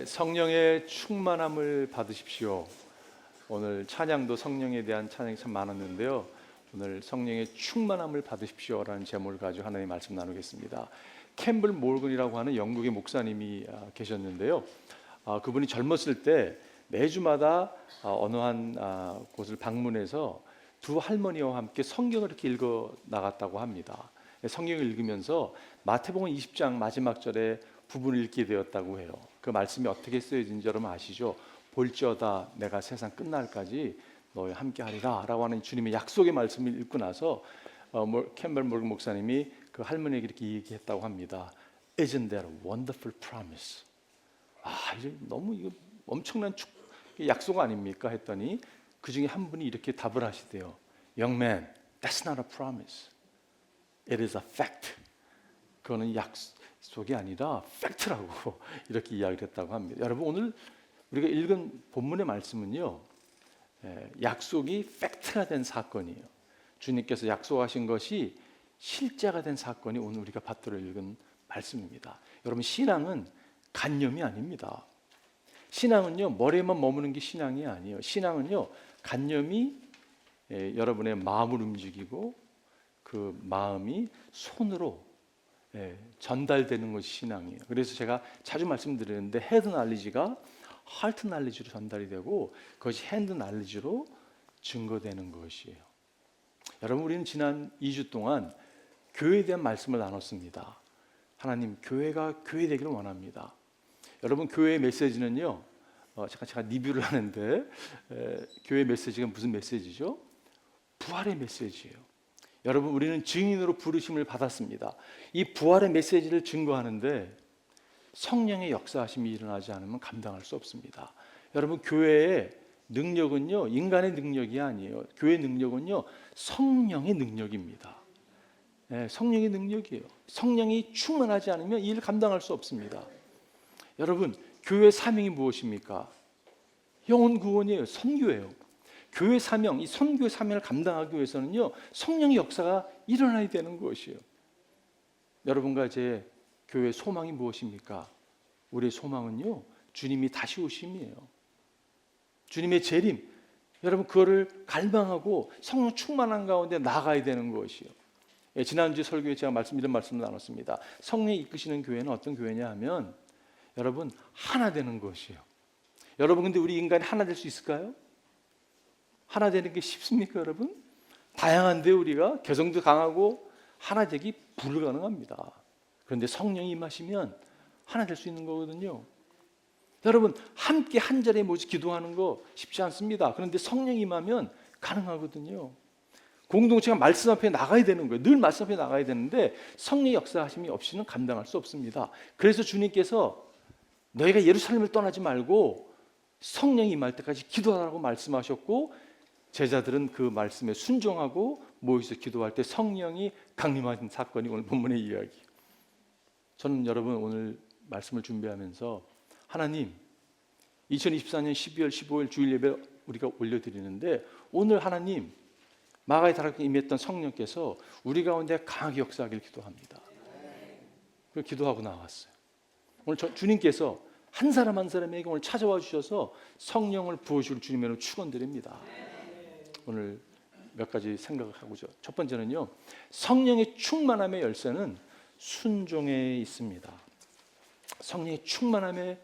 성령의 충만함을 받으십시오. 오늘 찬양도 성령에 대한 찬양이 참 많았는데요. 오늘 성령의 충만함을 받으십시오라는 제목을 가지고 하나님의 말씀 나누겠습니다. 캠블 몰건이라고 하는 영국의 목사님이 계셨는데요. 그분이 젊었을 때 매주마다 어느 한 곳을 방문해서 두 할머니와 함께 성경을 이렇게 읽어 나갔다고 합니다. 성경을 읽으면서 마태복음 20장 마지막 절에 부분을 읽게 되었다고 해요. 그 말씀이 어떻게 쓰여진지 여러분 아시죠? 볼지어다 내가 세상 끝날까지 너와 함께 하리라 라고 하는 주님의 약속의 말씀을 읽고 나서 캠벨 몰건 목사님이 그 할머니에게 이렇게 얘기했다고 합니다. Isn't that a wonderful promise? 이제 너무 이거 엄청난 약속 아닙니까? 했더니 그 중에 한 분이 이렇게 답을 하시대요. Young man, that's not a promise. It is a fact. 그거는 약속이 아니라 팩트라고 이렇게 이야기를 했다고 합니다. 여러분 오늘 우리가 읽은 본문의 말씀은요, 약속이 팩트가 된 사건이에요. 주님께서 약속하신 것이 실제가 된 사건이 오늘 우리가 받들어 읽은 말씀입니다. 여러분 신앙은 간념이 아닙니다. 신앙은요 머리에만 머무는 게 신앙이 아니에요. 신앙은요 간념이 여러분의 마음을 움직이고 그 마음이 손으로 전달되는 것이 신앙이에요. 그래서 제가 자주 말씀드리는데 헤드 날리지가 하트 날리지로 전달이 되고 그것이 핸드 날리지로 증거되는 것이에요. 여러분 우리는 지난 2주 동안 교회에 대한 말씀을 나눴습니다. 하나님 교회가 교회 되기를 원합니다. 여러분 교회의 메시지는요 제가 리뷰를 하는데 교회 메시지가 무슨 메시지죠? 부활의 메시지예요. 여러분 우리는 증인으로 부르심을 받았습니다. 이 부활의 메시지를 증거하는데 성령의 역사하심이 일어나지 않으면 감당할 수 없습니다. 여러분 교회의 능력은요 인간의 능력이 아니에요. 교회의 능력은요 성령의 능력입니다. 성령의 능력이에요. 성령이 충만하지 않으면 이 일을 감당할 수 없습니다. 여러분 교회의 사명이 무엇입니까? 영혼 구원이에요. 선교예요. 교회 사명, 이 선교의 사명을 감당하기 위해서는요 성령의 역사가 일어나야 되는 것이에요. 여러분과 제 교회의 소망이 무엇입니까? 우리의 소망은요 주님이 다시 오심이에요. 주님의 재림, 여러분 그거를 갈망하고 성령 충만한 가운데 나아가야 되는 것이에요. 지난주 설교에 제가 이런 말씀을 나눴습니다. 성령이 이끄시는 교회는 어떤 교회냐 하면 여러분 하나 되는 것이에요. 여러분 근데 우리 인간이 하나 될 수 있을까요? 하나 되는 게 쉽습니까 여러분? 다양한데 우리가 개성도 강하고 하나 되기 불가능합니다. 그런데 성령이 임하시면 하나 될 수 있는 거거든요. 여러분 함께 한 자리에 모여 기도하는 거 쉽지 않습니다. 그런데 성령이 임하면 가능하거든요. 공동체가 말씀 앞에 나가야 되는 거예요. 늘 말씀 앞에 나가야 되는데 성령의 역사하심이 없이는 감당할 수 없습니다. 그래서 주님께서 너희가 예루살렘을 떠나지 말고 성령이 임할 때까지 기도하라고 말씀하셨고 제자들은 그 말씀에 순종하고 모여서 기도할 때 성령이 강림하신 사건이 오늘 본문의 이야기. 저는 여러분 오늘 말씀을 준비하면서 하나님 2024년 12월 15일 주일 예배 우리가 올려드리는데 오늘 하나님 마가의 다락방에 임했던 성령께서 우리 가운데 강하게 역사하기를 기도합니다. 그걸 기도하고 나왔어요. 오늘 주님께서 한 사람 한 사람에게 오늘 찾아와 주셔서 성령을 부어주실 주님의 이름으로 축원드립니다. 오늘 몇 가지 생각을 하고죠. 첫 번째는요, 성령의 충만함의 열쇠는 순종에 있습니다. 성령의 충만함의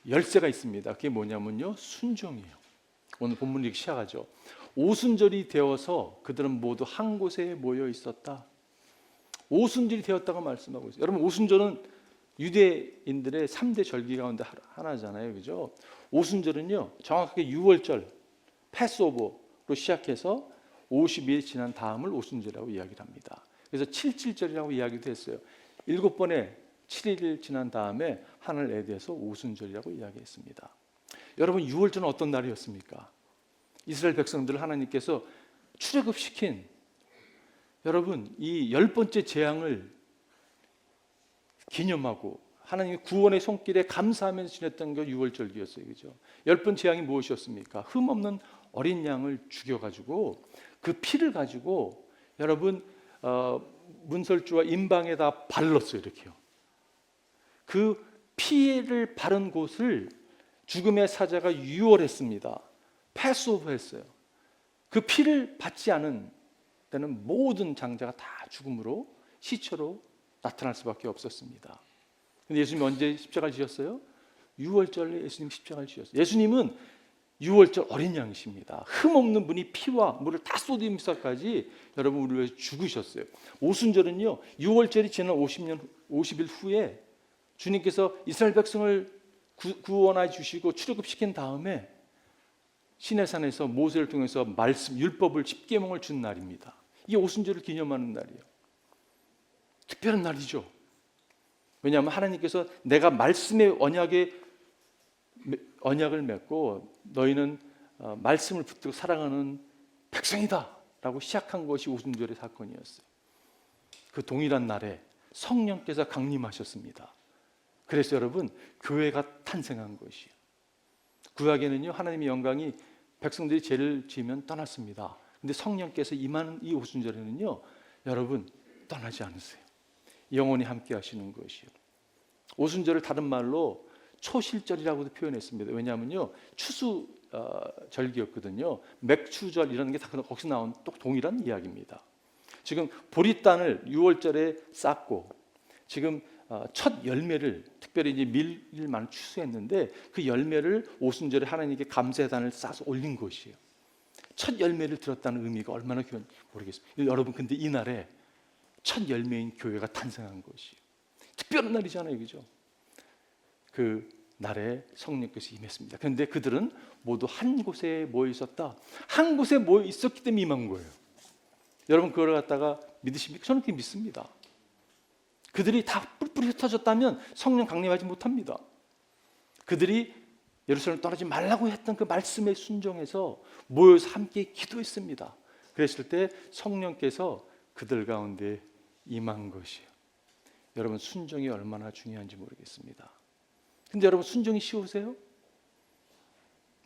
열쇠가 있습니다. 그게 뭐냐면요, 순종이에요. 오늘 본문 이렇게 시작하죠. 오순절이 되어서 그들은 모두 한 곳에 모여 있었다. 오순절이 되었다고 말씀하고 있어요. 여러분 오순절은 유대인들의 3대 절기 가운데 하나잖아요. 그죠? 오순절은요 정확하게 6월절 패스오버로 시작해서 50일 지난 다음을 오순절이라고 이야기를 합니다. 그래서 7.7절이라고 이야기도 했어요. 7번에 7일 지난 다음에 하늘 에드에서 오순절이라고 이야기했습니다. 여러분 6월절은 어떤 날이었습니까? 이스라엘 백성들을 하나님께서 출애굽시킨 여러분 이 10번째 재앙을 기념하고 하나님의 구원의 손길에 감사하면서 지냈던 게 6월절기였어요. 그죠? 10번 재앙이 무엇이었습니까? 흠없는 어린 양을 죽여가지고 그 피를 가지고 여러분 문설주와 임방에다 발랐어요. 이렇게요. 그 피를 바른 곳을 죽음의 사자가 유월했습니다. 패스오버했어요. 그 피를 받지 않은 때는 모든 장자가 다 죽음으로 시체로 나타날 수밖에 없었습니다. 근데 예수님 언제 십자가를 지셨어요? 유월절에 예수님 십자가를 지셨어요. 예수님은 유월절 어린 양이십니다. 흠없는 분이 피와 물을 다 쏟으면서까지 여러분 우리를 위해서 죽으셨어요. 오순절은요, 유월절이 지난 50일 후에 주님께서 이스라엘 백성을 구원해 주시고 출애굽시킨 다음에 시내산에서 모세를 통해서 말씀, 율법을, 십계명을 준 날입니다. 이게 오순절을 기념하는 날이에요. 특별한 날이죠. 왜냐하면 하나님께서 내가 말씀의 언약을 맺고 너희는 말씀을 붙들고 살아가는 백성이다 라고 시작한 것이 오순절의 사건이었어요. 그 동일한 날에 성령께서 강림하셨습니다. 그래서 여러분, 교회가 탄생한 것이에요. 구약에는요, 하나님의 영광이 백성들이 죄를 지으면 떠났습니다. 근데 성령께서 임하는 이 오순절에는요, 여러분 떠나지 않으세요. 영원히 함께 하시는 것이요. 오순절을 다른 말로 초실절이라고도 표현했습니다. 왜냐하면요, 추수 절기였거든요. 맥추절 이런 게 다 거기서 나온 또 동일한 이야기입니다. 지금 보리단을 6월절에 쌌고 지금 첫 열매를 특별히 이제 밀만 추수했는데 그 열매를 오순절에 하나님께 감사단을 싸서 올린 것이에요. 첫 열매를 들었다는 의미가 얼마나 귀한지 모르겠습니다. 여러분, 근데 이 날에 첫 열매인 교회가 탄생한 것이에요. 특별한 날이잖아요, 그죠? 그 날에 성령께서 임했습니다. 그런데 그들은 모두 한 곳에 모여 있었다. 한 곳에 모여 있었기 때문에 임한 거예요. 여러분, 그걸 갖다가 믿으십니까? 저는 그렇게 믿습니다. 그들이 다 뿔뿔이 흩어졌다면 성령 강림하지 못합니다. 그들이 예루살렘을 떠나지 말라고 했던 그 말씀에 순종해서 모여서 함께 기도했습니다. 그랬을 때 성령께서 그들 가운데 임한 것이에요. 여러분, 순종이 얼마나 중요한지 모르겠습니다. 근데 여러분, 순종이 쉬우세요?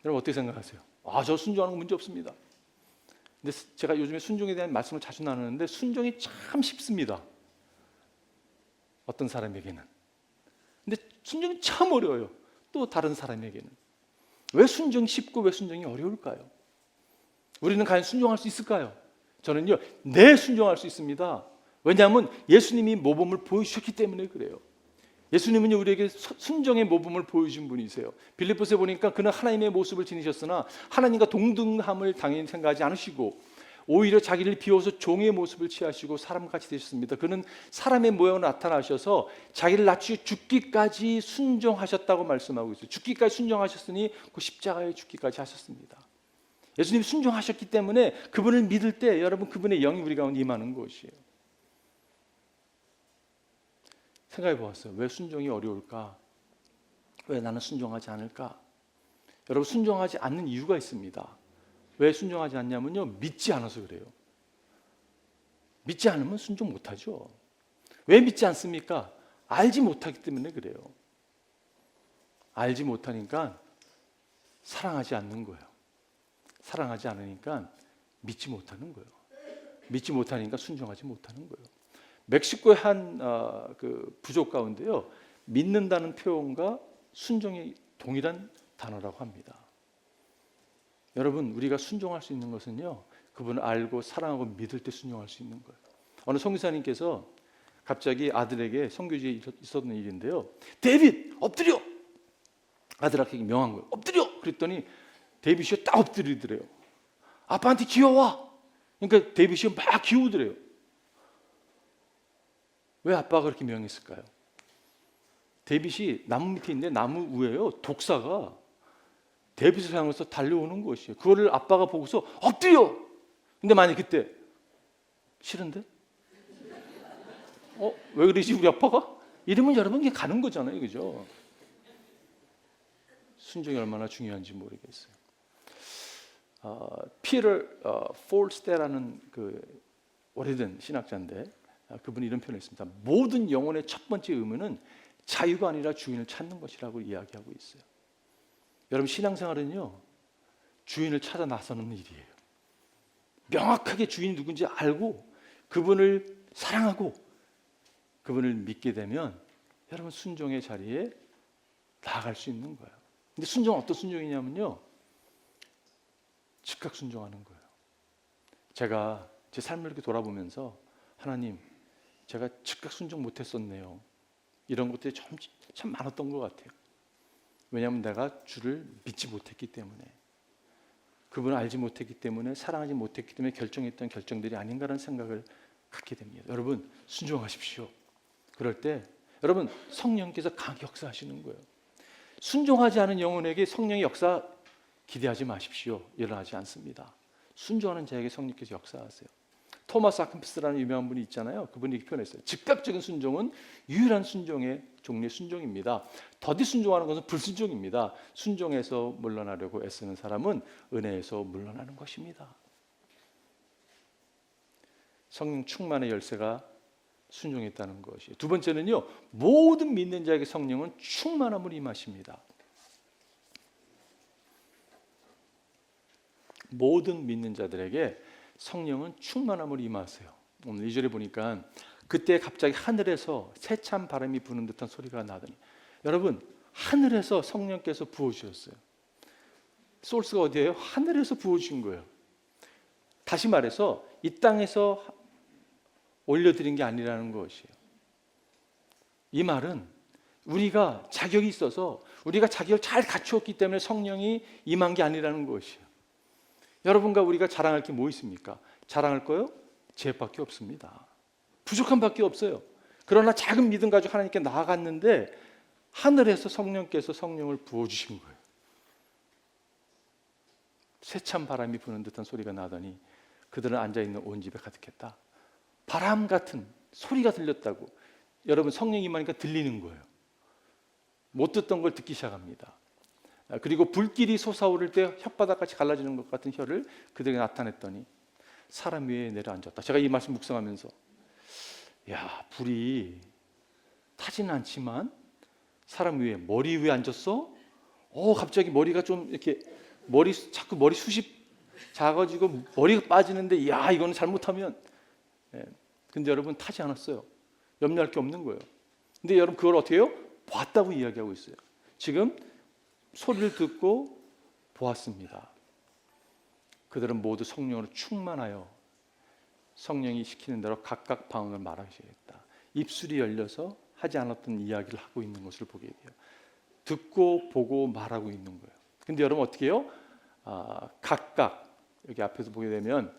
여러분 어떻게 생각하세요? 저 순종하는 거 문제 없습니다. 근데 제가 요즘에 순종에 대한 말씀을 자주 나누는데 순종이 참 쉽습니다. 어떤 사람에게는. 근데 순종이 참 어려워요. 또 다른 사람에게는. 왜 순종이 쉽고 왜 순종이 어려울까요? 우리는 과연 순종할 수 있을까요? 저는요, 네, 순종할 수 있습니다. 왜냐하면 예수님이 모범을 보여주셨기 때문에 그래요. 예수님은 우리에게 순종의 모범을 보여준 분이세요. 빌립보서에 보니까 그는 하나님의 모습을 지니셨으나 하나님과 동등함을 당연히 생각하지 않으시고 오히려 자기를 비워서 종의 모습을 취하시고 사람같이 되셨습니다. 그는 사람의 모양으로 나타나셔서 자기를 낮추어 죽기까지 순종하셨다고 말씀하고 있어요. 죽기까지 순종하셨으니 그 십자가에 죽기까지 하셨습니다. 예수님이 순종하셨기 때문에 그분을 믿을 때 여러분, 그분의 영이 우리 가운데 임하는 것이에요. 생각해 보았어요. 왜 순종이 어려울까? 왜 나는 순종하지 않을까? 여러분, 순종하지 않는 이유가 있습니다. 왜 순종하지 않냐면요, 믿지 않아서 그래요. 믿지 않으면 순종 못하죠. 왜 믿지 않습니까? 알지 못하기 때문에 그래요. 알지 못하니까 사랑하지 않는 거예요. 사랑하지 않으니까 믿지 못하는 거예요. 믿지 못하니까 순종하지 못하는 거예요. 멕시코의 한 그 부족 가운데요, 믿는다는 표현과 순종이 동일한 단어라고 합니다. 여러분, 우리가 순종할 수 있는 것은요, 그분을 알고 사랑하고 믿을 때 순종할 수 있는 거예요. 어느 선교사님께서 갑자기 아들에게 선교지에 있었던 일인데요, 데이빗 엎드려! 아들에게 명한 거예요. 엎드려! 그랬더니 데이빗이 딱 엎드리더래요. 아빠한테 기어와! 그러니까 데이빗이 막 기우더래요. 왜 아빠가 그렇게 명했을까요? 데이빗이 나무 밑에 있는데 나무 위에요, 독사가 데이빗을 향해서 달려오는 것이에요. 그거를 아빠가 보고서 엎드려! 근데 만약 그때 싫은데? 왜 그러지 우리 아빠가? 이러면 여러분 이게 가는 거잖아요, 그죠? 순종이 얼마나 중요한지 모르겠어요. 피터 폴스테라는 그 오래된 신학자인데 그분이 이런 표현을 했습니다. 모든 영혼의 첫 번째 의무는 자유가 아니라 주인을 찾는 것이라고 이야기하고 있어요. 여러분, 신앙생활은요, 주인을 찾아 나서는 일이에요. 명확하게 주인이 누군지 알고 그분을 사랑하고 그분을 믿게 되면 여러분, 순종의 자리에 나아갈 수 있는 거예요. 근데 순종은 어떤 순종이냐면요, 즉각 순종하는 거예요. 제가 제 삶을 이렇게 돌아보면서 하나님, 제가 즉각 순종 못했었네요. 이런 것들이 참 많았던 것 같아요. 왜냐하면 내가 주를 믿지 못했기 때문에, 그분을 알지 못했기 때문에, 사랑하지 못했기 때문에 결정했던 결정들이 아닌가라는 생각을 갖게 됩니다. 여러분, 순종하십시오. 그럴 때 여러분, 성령께서 강하게 역사하시는 거예요. 순종하지 않은 영혼에게 성령의 역사 기대하지 마십시오. 일어나지 않습니다. 순종하는 자에게 성령께서 역사하세요. 토마스 아퀴나스라는 유명한 분이 있잖아요. 그분이 이렇게 표현했어요. 즉각적인 순종은 유일한 순종의 종류의 순종입니다. 더디 순종하는 것은 불순종입니다. 순종에서 물러나려고 애쓰는 사람은 은혜에서 물러나는 것입니다. 성령 충만의 열쇠가 순종에 있다는 것이에요. 두 번째는요, 모든 믿는 자에게 성령은 충만함을 임하십니다. 모든 믿는 자들에게 성령은 충만함을 임하세요. 오늘 2절에 보니까 그때 갑자기 하늘에서 세찬 바람이 부는 듯한 소리가 나더니, 여러분, 하늘에서 성령께서 부어주셨어요. 소스가 어디예요? 하늘에서 부어주신 거예요. 다시 말해서 이 땅에서 올려드린 게 아니라는 것이에요. 이 말은 우리가 자격이 있어서, 우리가 자격을 잘 갖추었기 때문에 성령이 임한 게 아니라는 것이에요. 여러분과 우리가 자랑할 게 뭐 있습니까? 자랑할 거요? 죄밖에 없습니다. 부족한 밖에 없어요. 그러나 작은 믿음 가지고 하나님께 나아갔는데 하늘에서 성령께서 성령을 부어주신 거예요. 세찬 바람이 부는 듯한 소리가 나더니 그들은 앉아있는 온 집에 가득했다. 바람 같은 소리가 들렸다고. 여러분, 성령이 임하니까 들리는 거예요. 못 듣던 걸 듣기 시작합니다. 그리고 불길이 솟아오를 때 혓바닥같이 갈라지는 것 같은 혀를 그들에게 나타냈더니 사람 위에 내려앉았다. 제가 이 말씀 묵상하면서, 야, 불이 타지는 않지만 사람 위에, 머리 위에 앉았어? 갑자기 머리가 좀 이렇게 자꾸 머리숱이 작아지고 머리가 빠지는데, 야, 이거는 잘못하면. 근데 여러분, 타지 않았어요. 염려할 게 없는 거예요. 근데 여러분, 그걸 어떻게 해요? 봤다고 이야기하고 있어요. 지금 소리를 듣고 보았습니다. 그들은 모두 성령으로 충만하여 성령이 시키는 대로 각각 방언을 말하셔야겠다. 입술이 열려서 하지 않았던 이야기를 하고 있는 것을 보게 돼요. 듣고 보고 말하고 있는 거예요. 근데 여러분, 어떻게 해요? 각각, 여기 앞에서 보게 되면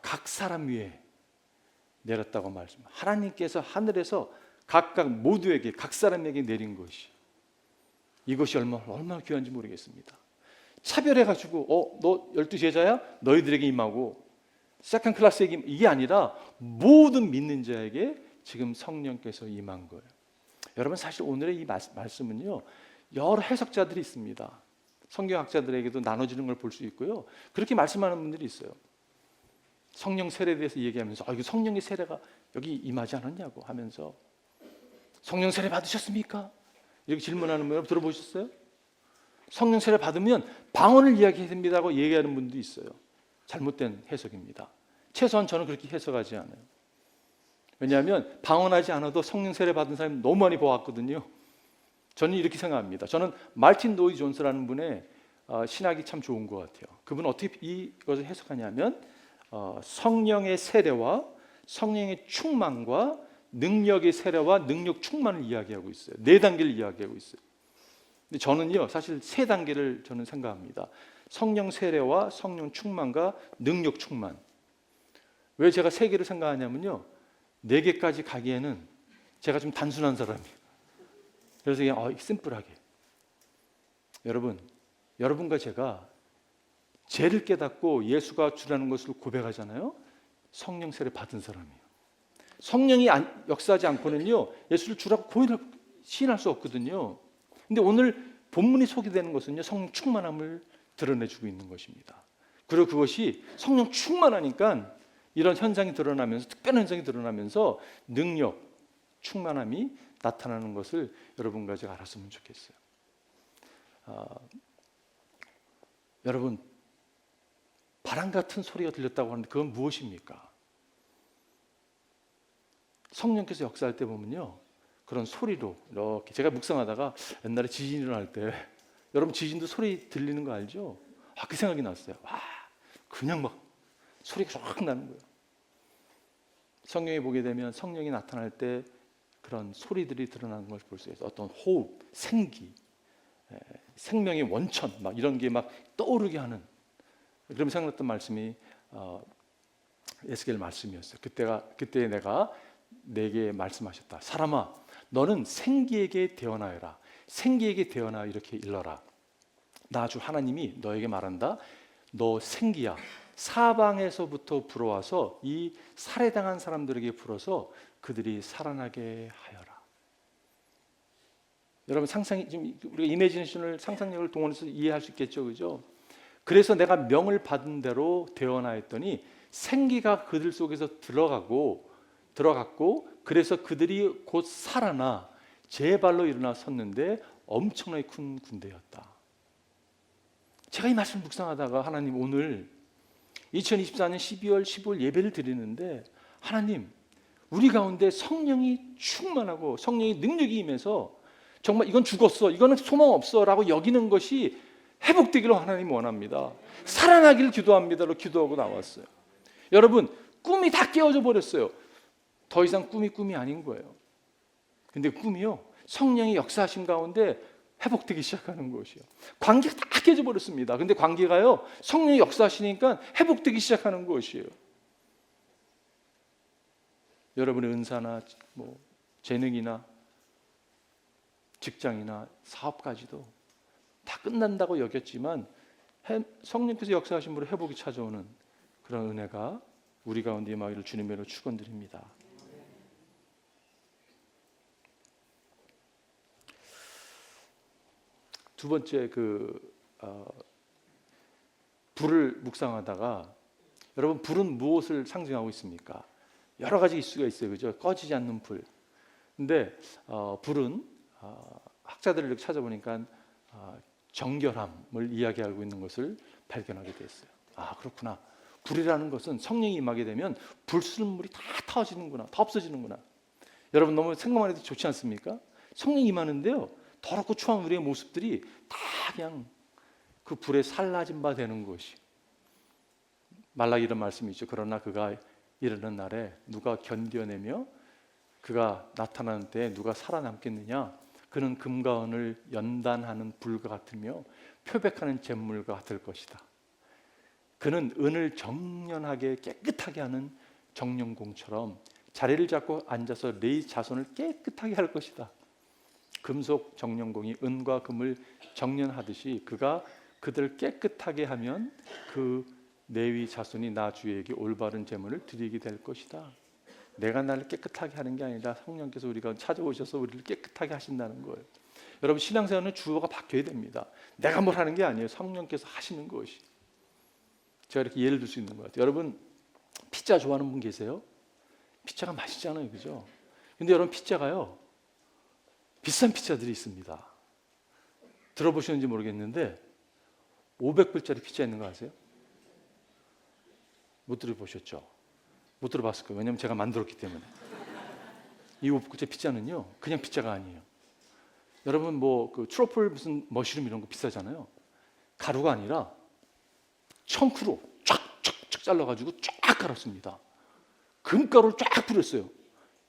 각 사람 위에 내렸다고 말씀합니다. 하나님께서 하늘에서 각각 모두에게, 각 사람에게 내린 것이, 이것이 얼마나 귀한지 모르겠습니다. 차별해가지고 너 12제자야? 너희들에게 임하고 세컨 클래스에게, 이게 아니라 모든 믿는 자에게 지금 성령께서 임한 거예요. 여러분, 사실 오늘의 이 말씀은요, 여러 해석자들이 있습니다. 성경학자들에게도 나눠지는 걸 볼 수 있고요. 그렇게 말씀하는 분들이 있어요. 성령 세례에 대해서 얘기하면서 이거 성령의 세례가 여기 임하지 않았냐고 하면서, 성령 세례 받으셨습니까? 이렇게 질문하는 분 여러분 들어보셨어요? 성령 세례 받으면 방언을 이야기해야 됩니다고 얘기하는 분도 있어요. 잘못된 해석입니다. 최소한 저는 그렇게 해석하지 않아요. 왜냐하면 방언하지 않아도 성령 세례 받은 사람이 너무 많이 보았거든요. 저는 이렇게 생각합니다. 저는 마틴 로이 존스라는 분의 신학이 참 좋은 것 같아요. 그분은 어떻게 이것을 해석하냐면, 성령의 세례와 성령의 충만과 능력의 세례와 능력 충만을 이야기하고 있어요. 4단계를 이야기하고 있어요. 근데 저는요, 사실 3단계를 저는 생각합니다. 성령 세례와 성령 충만과 능력 충만. 왜 제가 3개를 생각하냐면요, 4개까지 가기에는 제가 좀 단순한 사람이에요. 그래서 그냥 심플하게. 여러분과 제가 죄를 깨닫고 예수가 주라는 것을 고백하잖아요. 성령 세례 받은 사람이에요. 성령이 역사하지 않고는요, 예수를 주라고 시인할 수 없거든요. 근데 오늘 본문이 소개되는 것은요, 성령 충만함을 드러내주고 있는 것입니다. 그리고 그것이 성령 충만하니까 이런 현상이 드러나면서, 특별한 현상이 드러나면서 능력, 충만함이 나타나는 것을 여러분과 제가 알았으면 좋겠어요. 여러분, 바람 같은 소리가 들렸다고 하는데 그건 무엇입니까? 성령께서 역사할 때 보면요, 그런 소리로 이렇게 제가 묵상하다가 옛날에 지진 일어날 때 여러분 지진도 소리 들리는 거 알죠? 그 생각이 났어요. 와, 그냥 막 소리가 확 나는 거예요. 성경에 보게 되면 성령이 나타날 때 그런 소리들이 드러나는 걸 볼 수 있어요. 어떤 호흡, 생기, 생명의 원천 막 이런 게 막 떠오르게 하는 그런 생각났던 말씀이 에스겔 말씀이었어요. 그때 내가 내게 말씀하셨다. 사람아, 너는 생기에게 대언하여라. 생기에게 대언하여 이렇게 일러라. 나 주 하나님이 너에게 말한다. 너 생기야. 사방에서부터 불어와서 이 살해당한 사람들에게 불어서 그들이 살아나게 하여라. 여러분 지금 우리가 이매지네이션을 상상력을 동원해서 이해할 수 있겠죠, 그죠? 그래서 내가 명을 받은 대로 대언하였더니 생기가 그들 속에서 들어갔고 그래서 그들이 곧 살아나 제 발로 일어나 섰는데 엄청나게 큰 군대였다. 제가 이 말씀을 묵상하다가 하나님 오늘 2024년 12월 15일 예배를 드리는데 하나님 우리 가운데 성령이 충만하고 성령의 능력이 임해서 정말 이건 죽었어, 이거는 소망 없어 라고 여기는 것이 회복되기를 하나님 원합니다. 살아나기를 기도합니다로 기도하고 나왔어요. 여러분 꿈이 다 깨어져 버렸어요. 더 이상 꿈이 아닌 거예요. 근데 꿈이요 성령의 역사하심 가운데 회복되기 시작하는 것이요. 관계가 다 깨져 버렸습니다. 근데 관계가요 성령의 역사하시니까 회복되기 시작하는 것이에요. 여러분의 은사나 뭐 재능이나 직장이나 사업까지도 다 끝난다고 여겼지만 성령께서 역사하신 분으로 회복이 찾아오는 그런 은혜가 우리 가운데 임하기를 주님의 이름으로 축원드립니다. 두 번째 불을 묵상하다가 여러분 불은 무엇을 상징하고 있습니까? 여러 가지 이슈가 있어요, 그죠? 꺼지지 않는 불. 근데 불은 학자들을 이렇게 찾아보니까 정결함을 이야기하고 있는 것을 발견하게 됐어요. 그렇구나. 불이라는 것은 성령이 임하게 되면 불순물이 다 터지는구나, 다 없어지는구나. 여러분 너무 생각만 해도 좋지 않습니까? 성령이 임하는데요, 더럽고 추한 우리의 모습들이 다 그냥 그 불에 살라진 바 되는 것이. 말라기 이런 말씀이 있죠. 그러나 그가 이르는 날에 누가 견뎌내며 그가 나타나는 때에 누가 살아남겠느냐? 그는 금과 은을 연단하는 불과 같으며 표백하는 잿물과 같을 것이다. 그는 은을 정연하게 깨끗하게 하는 정령공처럼 자리를 잡고 앉아서 네 자손을 깨끗하게 할 것이다. 금속 정령공이 은과 금을 정연하듯이 그가 그들을 깨끗하게 하면 그 레위 자손이 나 주에게 올바른 제물을 드리게 될 것이다. 내가 나를 깨끗하게 하는 게 아니라 성령께서 우리가 찾아오셔서 우리를 깨끗하게 하신다는 거예요. 여러분 신앙생활은 주어가 바뀌어야 됩니다. 내가 뭘 하는 게 아니에요. 성령께서 하시는 것이. 제가 이렇게 예를 들 수 있는 것 같아요. 여러분 피자 좋아하는 분 계세요? 피자가 맛있잖아요, 그죠? 근데 여러분 피자가요 비싼 피자들이 있습니다. 들어보셨는지 모르겠는데 500불짜리 피자 있는 거 아세요? 못 들어보셨죠? 못 들어봤을 거예요. 왜냐하면 제가 만들었기 때문에. 이 500불짜리 피자는요 그냥 피자가 아니에요. 여러분 뭐 그 트러플 무슨 머쉬룸 이런 거 비싸잖아요. 가루가 아니라 청크로 쫙쫙쫙 잘라가지고 쫙 깔았습니다. 금가루를 쫙 뿌렸어요.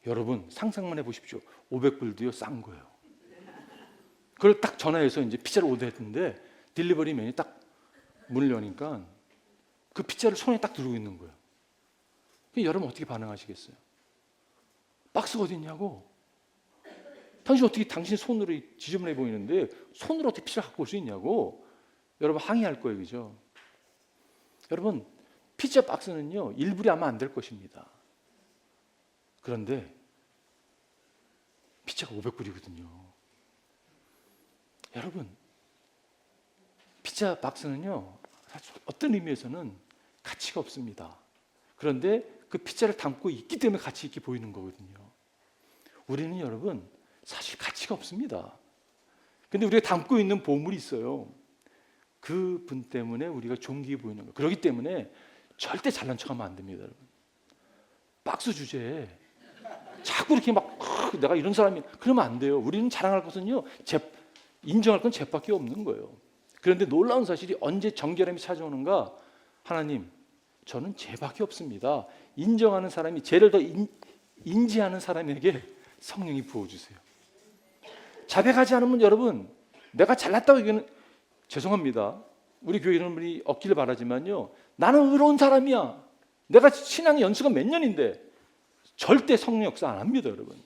여러분 상상만 해보십시오. 500불도요 싼 거예요. 그걸 딱 전화해서 이제 피자를 오더했는데 딜리버리맨이 딱 문을 여니까 그 피자를 손에 딱 들고 있는 거예요. 여러분 어떻게 반응하시겠어요? 박스가 어디 있냐고. 당신 손으로 지저분해 보이는데 손으로 어떻게 피자를 갖고 올 수 있냐고. 여러분 항의할 거예요, 그죠? 여러분 피자 박스는요 일불이 아마 안 될 것입니다. 그런데 피자가 500불이거든요. 여러분 피자 박스는요 사실 어떤 의미에서는 가치가 없습니다. 그런데 그 피자를 담고 있기 때문에 가치 있게 보이는 거거든요. 우리는 여러분 사실 가치가 없습니다. 근데 우리가 담고 있는 보물이 있어요. 그 분 때문에 우리가 존귀해 보이는 거예요. 그렇기 때문에 절대 잘난 척하면 안 됩니다, 여러분. 박스 주제에 자꾸 이렇게 막 내가 이런 사람이 그러면 안 돼요. 우리는 자랑할 것은요, 인정할 건 죄밖에 없는 거예요. 그런데 놀라운 사실이 언제 정결함이 찾아오는가? 하나님, 저는 죄밖에 없습니다. 인정하는 사람이 죄를 더 인지하는 사람에게 성령이 부어주세요. 자백하지 않으면 여러분, 내가 잘났다고 얘기는 죄송합니다. 우리 교회 이런 분이 없기를 바라지만요, 나는 의로운 사람이야. 내가 신앙의 연수가 몇 년인데 절대 성령 역사 안 합니다, 여러분.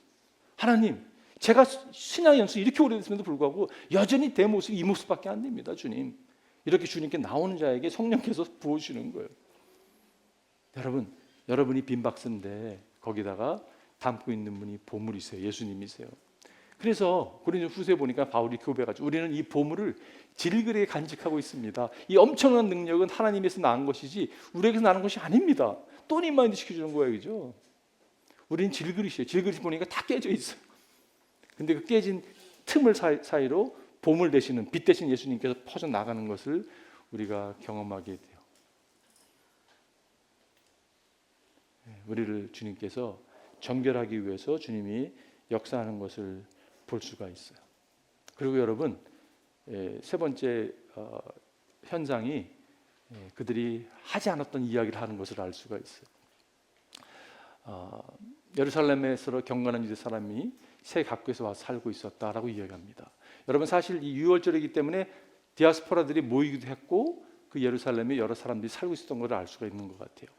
하나님, 제가 신앙의 연수 이렇게 오래됐음에도 불구하고 여전히 내 모습이 이 모습밖에 안 됩니다, 주님. 이렇게 주님께 나오는 자에게 성령께서 부어주시는 거예요. 여러분, 여러분이 빈 박스인데 거기다가 담고 있는 분이 보물이세요. 예수님이세요. 그래서 고린도 후서에 보니까 바울이 고백하죠. 우리는 이 보물을 질그레 간직하고 있습니다. 이 엄청난 능력은 하나님에서 나온 것이지 우리에게서 나는 것이 아닙니다. 또 리마인드 시켜주는 거예요, 그죠? 우리는 질그릇이에요. 질그릇 보니까 다 깨져 있어요. 근데 그 깨진 틈을 사이로 보물 되시는, 빛 되신 예수님께서 퍼져 나가는 것을 우리가 경험하게 돼요. 우리를 주님께서 정결하기 위해서 주님이 역사하는 것을 볼 수가 있어요. 그리고 여러분, 세 번째 현상이 그들이 하지 않았던 이야기를 하는 것을 알 수가 있어요. 예루살렘에서 경건한 유대 사람이 새 각국에서 와서 살고 있었다라고 이야기합니다. 여러분, 사실 이 유월절이기 때문에 디아스포라들이 모이기도 했고 그 예루살렘에 여러 사람들이 살고 있었던 것을 알 수가 있는 것 같아요.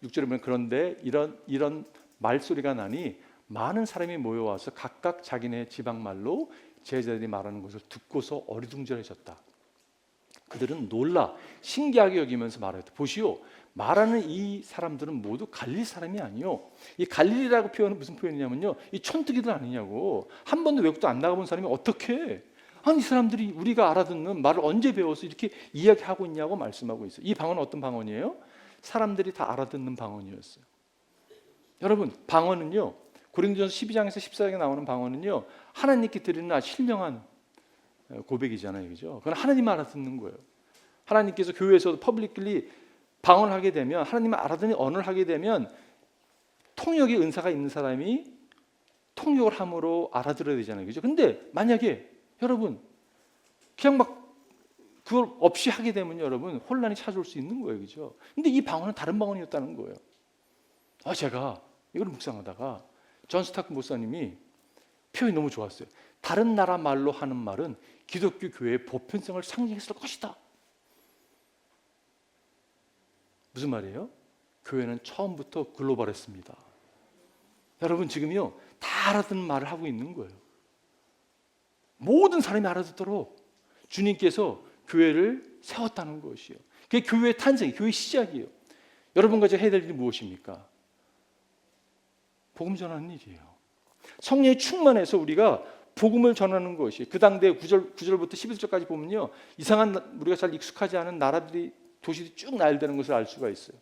6절에 보면 그런데 이런 말소리가 나니 많은 사람이 모여와서 각각 자기네 지방말로 제자들이 말하는 것을 듣고서 어리둥절해졌다. 그들은 놀라 신기하게 여기면서 말했다. 보시오, 말하는 이 사람들은 모두 갈릴 사람이 아니요. 이 갈릴리라고 표현은 무슨 표현이냐면요, 이 촌뜨기들 아니냐고. 한 번도 외국도 안 나가본 사람이 어떻게, 아니 이 사람들이 우리가 알아듣는 말을 언제 배워서 이렇게 이야기하고 있냐고 말씀하고 있어요. 이 방언은 어떤 방언이에요? 사람들이 다 알아듣는 방언이었어요. 여러분, 방언은요, 고린도전서 12장에서 14장에 나오는 방언은요, 하나님께 드리는 아주 신령한 고백이잖아요, 그죠? 그건 하나님 알아듣는 거예요. 하나님께서 교회에서도 퍼블릭리 방언을 하게 되면, 하나님을 알아듣는 언어를 하게 되면 통역의 은사가 있는 사람이 통역을 함으로 알아들어야 되잖아요, 그죠? 근데 만약에 여러분 그냥 막 그걸 없이 하게 되면 여러분 혼란이 찾아올 수 있는 거예요, 그죠? 근데 이 방언은 다른 방언이었다는 거예요. 제가 이걸 묵상하다가 존 스타크 목사님이 표현이 너무 좋았어요. 다른 나라 말로 하는 말은 기독교 교회의 보편성을 상징했을 것이다. 무슨 말이에요? 교회는 처음부터 글로벌했습니다. 여러분, 지금요 다 알아듣는 말을 하고 있는 거예요. 모든 사람이 알아듣도록 주님께서 교회를 세웠다는 것이에요. 그게 교회의 탄생이, 교회의 시작이에요. 여러분과 제가 해야 될 일이 무엇입니까? 복음 전하는 일이에요. 성령이 충만해서 우리가 복음을 전하는 것이, 그 당대 9절부터 11절까지 보면요, 이상한, 우리가 잘 익숙하지 않은 나라들이, 도시들이 쭉 나열되는 것을 알 수가 있어요.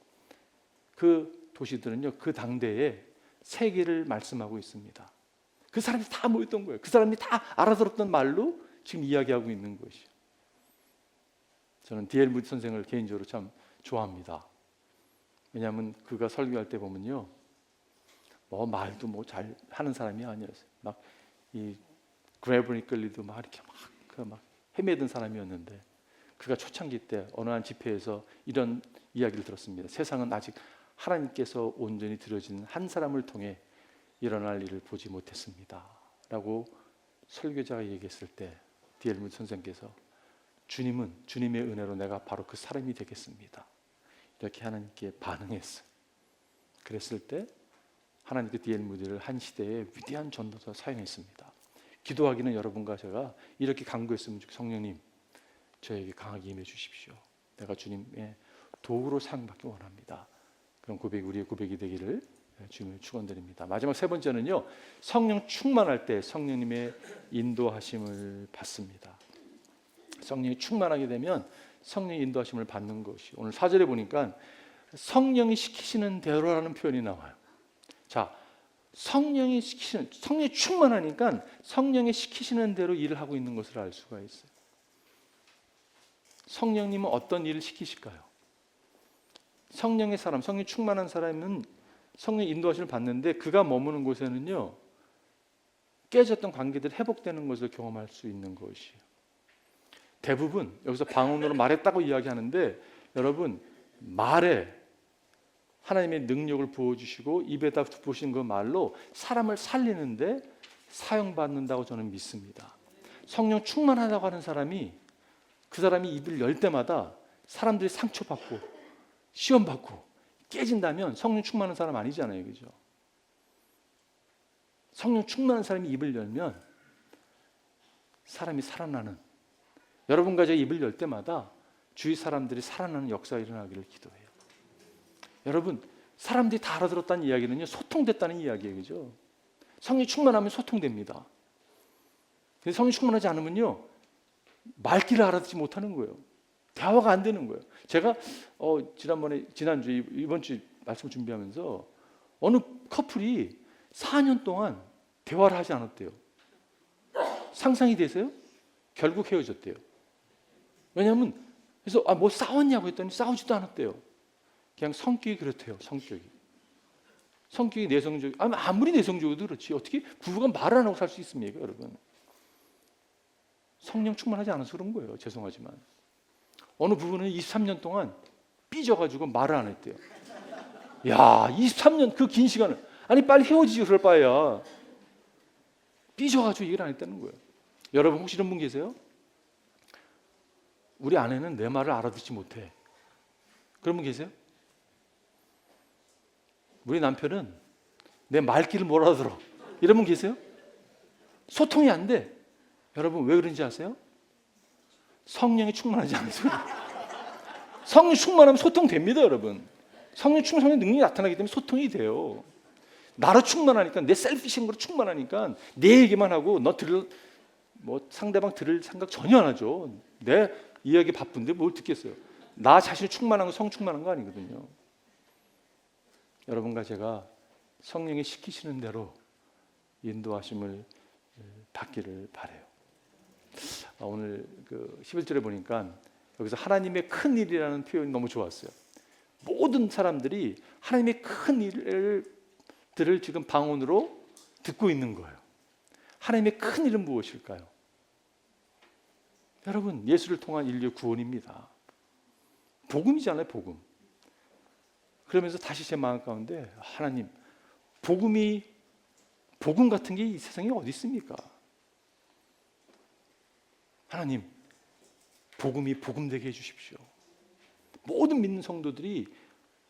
그 도시들은요, 그 당대에 세계를 말씀하고 있습니다. 그 사람들이 다 모였던 거예요. 그 사람들이 다 알아들었던 말로 지금 이야기하고 있는 것이죠. 저는 D.L. 무디 선생을 개인적으로 참 좋아합니다. 왜냐하면 그가 설교할 때 보면요, 말도 잘 하는 사람이 아니었어요. 막 이 그레브니클리도 막 이렇게 막 헤매던 사람이었는데, 그가 초창기 때 어느 한 집회에서 이런 이야기를 들었습니다. 세상은 아직 하나님께서 온전히 드려진 한 사람을 통해 일어날 일을 보지 못했습니다 라고 설교자가 얘기했을 때 D.L. 무디 선생께서 주님은, 주님의 은혜로 내가 바로 그 사람이 되겠습니다, 이렇게 하나님께 반응했어요. 그랬을 때 하나님께 D.L. 무디를 한 시대의 위대한 전도자 사용했습니다. 기도하기는 여러분과 제가 이렇게 간구했으면 좋겠어요. 성령님, 저에게 강하게 임해 주십시오. 내가 주님의 도구로 사용받기 원합니다. 그런 고백이 우리의 고백이 되기를 주님을 축원드립니다. 마지막 세 번째는요, 성령 충만할 때 성령님의 인도하심을 받습니다. 성령이 충만하게 되면 성령의 인도하심을 받는 것이, 오늘 4절에 보니까 성령이 시키시는 대로라는 표현이 나와요. 자, 성령이 충만하니까 성령이 시키시는 대로 일을 하고 있는 것을 알 수가 있어요. 성령님은 어떤 일을 시키실까요? 성령의 사람, 성령 충만한 사람은 성령 인도하심을 받는데 그가 머무는 곳에는요, 깨졌던 관계들이 회복되는 것을 경험할 수 있는 것이에요. 대부분 여기서 방언으로 말했다고 이야기하는데, 여러분, 말에 하나님의 능력을 부어주시고 입에다 부으신 그 말로 사람을 살리는데 사용받는다고 저는 믿습니다. 성령 충만하다고 하는 사람이, 그 사람이 입을 열 때마다 사람들이 상처받고 시험받고 깨진다면 성령 충만한 사람 아니잖아요, 그죠? 성령 충만한 사람이 입을 열면 사람이 살아나는, 여러분과 제가 입을 열 때마다 주위 사람들이 살아나는 역사가 일어나기를 기도해요. 여러분, 사람들이 다 알아들었다는 이야기는요, 소통됐다는 이야기예요, 그죠? 성령 충만하면 소통됩니다. 근데 성령 충만하지 않으면요, 말귀를 알아듣지 못하는 거예요. 대화가 안 되는 거예요. 제가 지난주 이번 주 말씀 준비하면서 어느 커플이 4년 동안 대화를 하지 않았대요. 상상이 되세요? 결국 헤어졌대요. 왜냐하면, 그래서 뭐 싸웠냐고 했더니 싸우지도 않았대요. 그냥 성격이 그렇대요. 성격이 내성적. 아무리 내성적이도 그렇지 어떻게 부부가 말을 안 하고 살 수 있습니까, 여러분? 성령 충만하지 않아서 그런 거예요. 죄송하지만 어느 부부는 23년 동안 삐져가지고 말을 안 했대요. 야, 23년 그 긴 시간을, 아니 빨리 헤어지지 그럴 바에야 삐져가지고 얘기를 안 했다는 거예요. 여러분, 혹시 이런 분 계세요? 우리 아내는 내 말을 알아듣지 못해. 그런 분 계세요? 우리 남편은 내 말귀를 못 알아들어. 이런 분 계세요? 소통이 안 돼. 여러분, 왜 그런지 아세요? 성령이 충만하지 않아서. 성령 충만하면 소통됩니다, 여러분. 성령 충만하면 능력이 나타나기 때문에 소통이 돼요. 나로 충만하니까, 내 셀피신 거로 충만하니까 내 얘기만 하고 상대방 들을 생각 전혀 안 하죠. 내 이야기 바쁜데 뭘 듣겠어요. 나 자신이 충만한 거, 성 충만한 거 아니거든요. 여러분과 제가 성령이 시키시는 대로 인도하심을 받기를 바라요. 오늘 그 11절에 보니까 여기서 하나님의 큰 일이라는 표현이 너무 좋았어요. 모든 사람들이 하나님의 큰 일들을 지금 방언으로 듣고 있는 거예요. 하나님의 큰 일은 무엇일까요? 여러분, 예수를 통한 인류 구원입니다. 복음이잖아요, 복음. 그러면서 다시 제 마음 가운데, 하나님, 복음 같은 게 이 세상에 어디 있습니까? 하나님, 복음이 복음되게 해주십시오. 모든 믿는 성도들이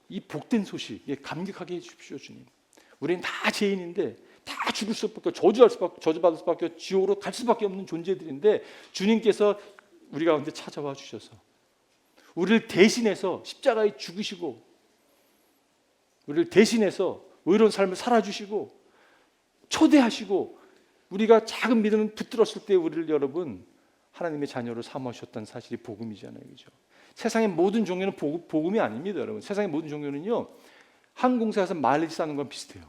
이 복된 소식에 감격하게 해주십시오, 주님. 우리는 다 죄인인데, 다 죽을 수밖에, 저주받을 수밖에, 지옥으로 갈 수밖에 없는 존재들인데, 주님께서 우리 가운데 찾아와 주셔서 우리를 대신해서 십자가에 죽으시고, 우리를 대신해서 의로운 삶을 살아주시고 초대하시고, 우리가 작은 믿음을 붙들었을 때 우리를, 여러분, 하나님의 자녀로 삼으셨다는 사실이 복음이잖아요, 그죠? 세상의 모든 종교는 복음이 아닙니다, 여러분. 세상의 모든 종교는요, 항공사에서 마일리지 쌓는 건 비슷해요.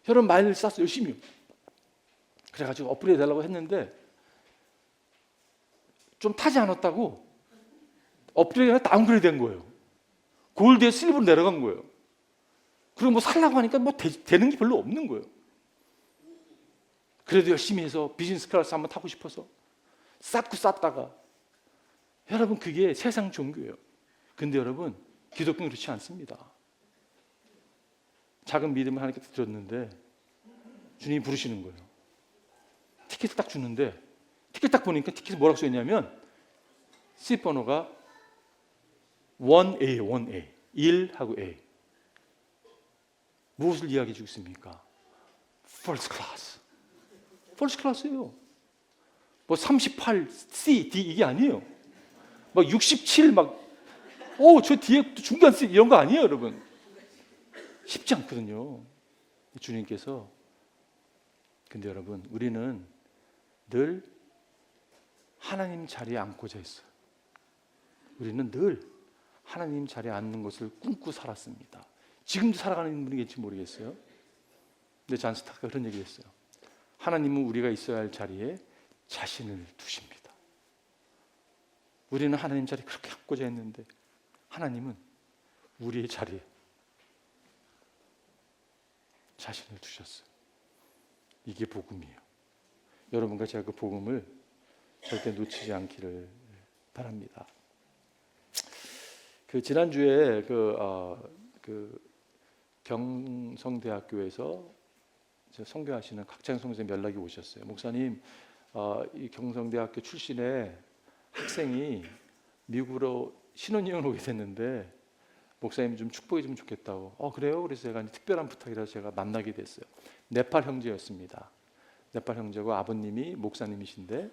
여러분, 마일리지 쌓았어요, 열심히요. 그래가지고 업그레이드 되려고 했는데 좀 타지 않았다고 업그레이드가 다운그레이드 된 거예요. 골드에 실버로 내려간 거예요. 그리고 뭐 살라고 하니까 뭐 되는 게 별로 없는 거예요. 그래도 열심히 해서 비즈니스 클래스 한번 타고 싶어서 쌓다가, 여러분, 그게 세상 종교예요. 근데 여러분, 기독교는 그렇지 않습니다. 작은 믿음을 하나님께 드렸는데 주님이 부르시는 거예요. 티켓을 딱 주는데, 티켓 딱 보니까 티켓에 뭐라고 써있냐면, 시트 번호가 1A, 1A, 1하고 A. 무엇을 이야기해 주고 있습니까? First class. First class예요. 뭐 38, C, D 이게 아니에요. 막 67, 저 뒤에 중간 C 이런 거 아니에요, 여러분. 쉽지 않거든요. 주님께서. 근데 여러분, 우리는 늘 하나님 자리에 앉고자 했어요. 우리는 늘 하나님 자리에 앉는 것을 꿈꾸고 살았습니다. 지금도 살아가는 분이겠지 모르겠어요. 근데 잔 스타크가 그런 얘기를 했어요. 하나님은 우리가 있어야 할 자리에 자신을 두십니다. 우리는 하나님 자리에 그렇게 앉고자 했는데, 하나님은 우리의 자리에 자신을 두셨어요. 이게 복음이에요. 여러분과 제가 그 복음을 절대 놓치지 않기를 바랍니다. 그 지난주에 그 경성대학교에서 선교하시는 각창 선생님 연락이 오셨어요. 목사님, 이 경성대학교 출신의 학생이 미국으로 신혼여행을 오게 됐는데 목사님 좀 축복해 주면 좋겠다고. 그래요? 그래서 제가 특별한 부탁이라서 제가 만나게 됐어요. 네팔 형제였습니다. 네팔 형제고 아버님이 목사님이신데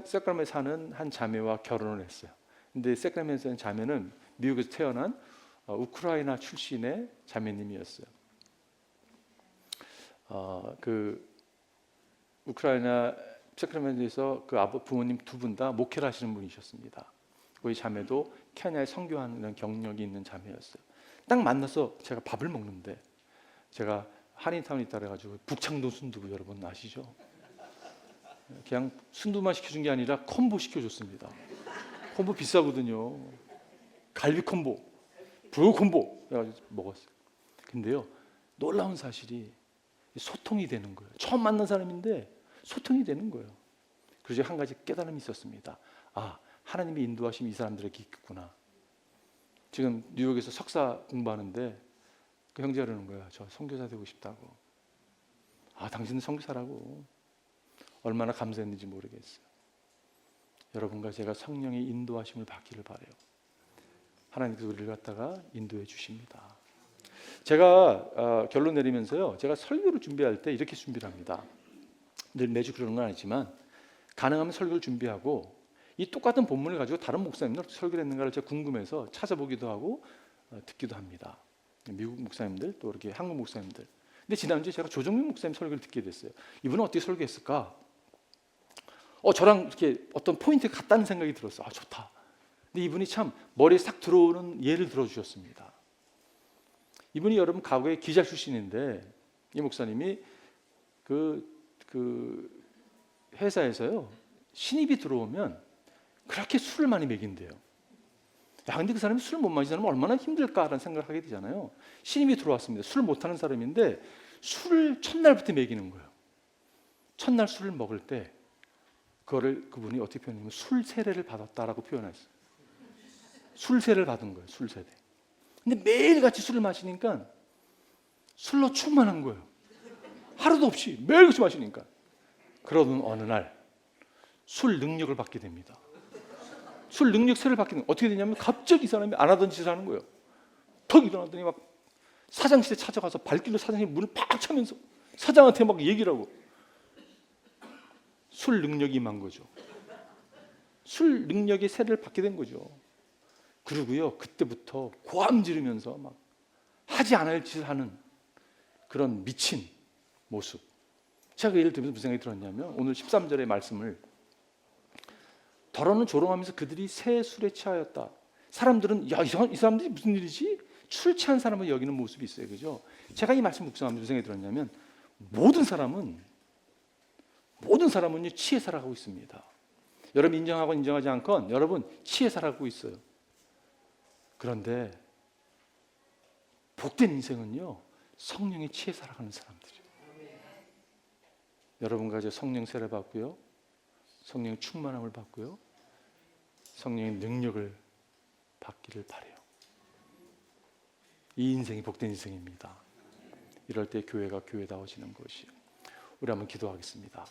세크라멘토에 사는 한 자매와 결혼을 했어요. 근데 세크라멘토에 사는 자매는 미국에서 태어난 우크라이나 출신의 자매님이었어요. 그 우크라이나 세크라멘토에서 그 부모님 두 분 다 목회를 하시는 분이셨습니다. 그 자매도 케냐에 선교하는 경력이 있는 자매였어요. 딱 만나서 제가 밥을 먹는데, 제가 한인타운에 있다 그래가지고 북창동 순두부 여러분 아시죠? 그냥 순두부만 시켜준 게 아니라 콤보 시켜줬습니다. 콤보 비싸거든요. 갈비 콤보, 불고 콤보 그래가지고 먹었어요. 근데요, 놀라운 사실이 소통이 되는 거예요. 처음 만난 사람인데 소통이 되는 거예요. 그래서 한 가지 깨달음이 있었습니다. 하나님이 인도하심이 이 사람들에게 있겠구나. 지금 뉴욕에서 석사 공부하는데 그 형제가 그러는 거야. 저 선교사 되고 싶다고. 당신은 선교사라고. 얼마나 감사했는지 모르겠어요. 여러분과 제가 성령의 인도하심을 받기를 바라요. 하나님께서 우리를 갖다가 인도해 주십니다. 제가 결론 내리면서요, 제가 설교를 준비할 때 이렇게 준비를 합니다. 늘 매주 그러는 건 아니지만 가능하면 설교를 준비하고 이 똑같은 본문을 가지고 다른 목사님들 어떻게 설교를 했는가를 제가 궁금해서 찾아보기도 하고 듣기도 합니다. 미국 목사님들 또 이렇게 한국 목사님들. 근데 지난주에 제가 조정민 목사님 설교를 듣게 됐어요. 이분은 어떻게 설교했을까? 저랑 이렇게 어떤 포인트가 같다는 생각이 들었어요. 좋다. 근데 이분이 참 머리에 싹 들어오는 예를 들어주셨습니다. 이분이 여러분 과거에 기자 출신인데 이 목사님이 그 회사에서요, 신입이 들어오면 그렇게 술을 많이 먹인대요. 근데 그 사람이 술 못 마시는 사람은 얼마나 힘들까라는 생각을 하게 되잖아요. 신입이 들어왔습니다. 술을 못하는 사람인데 술을 첫날부터 먹이는 거예요. 첫날 술을 먹을 때 그분이 어떻게 표현하냐면 술 세례를 받았다라고 표현했어요. 술 세례를 받은 거예요. 술 세례. 근데 매일같이 술을 마시니까 술로 충만한 거예요. 하루도 없이 매일같이 마시니까. 그러던 어느 날 술 능력을 받게 됩니다. 술 능력 세를 받게 되면 어떻게 되냐면 갑자기 이 사람이 안 하던 짓을 하는 거예요. 턱 일어나더니 막 사장실에 찾아가서 발길로 사장님 문을 팍 차면서 사장한테 막 얘기를 하고. 술 능력이 임한 거죠. 술 능력의 세를 받게 된 거죠. 그리고요, 그때부터 고함 지르면서 막 하지 않을 짓을 하는 그런 미친 모습. 제가 예를 들면서 무슨 생각이 들었냐면 오늘 13절의 말씀을, 더러는 조롱하면서 그들이 새 술에 취하였다. 사람들은 이 사람들이 무슨 일이지? 술 취한 사람을 여기는 모습이 있어요. 그죠? 제가 이 말씀 묵상하면서 무슨 생각이 들었냐면 모든 사람은요, 취해 살아가고 있습니다. 여러분 인정하건 인정하지 않건 여러분 취해 살아가고 있어요. 그런데 복된 인생은요, 성령에 취해 살아가는 사람들이에요. 여러분과 제 성령 세례 받고요, 성령 충만함을 받고요, 성령의 능력을 받기를 바라요. 이 인생이 복된 인생입니다. 이럴 때 교회가 교회다워지는 것이요. 우리 한번 기도하겠습니다.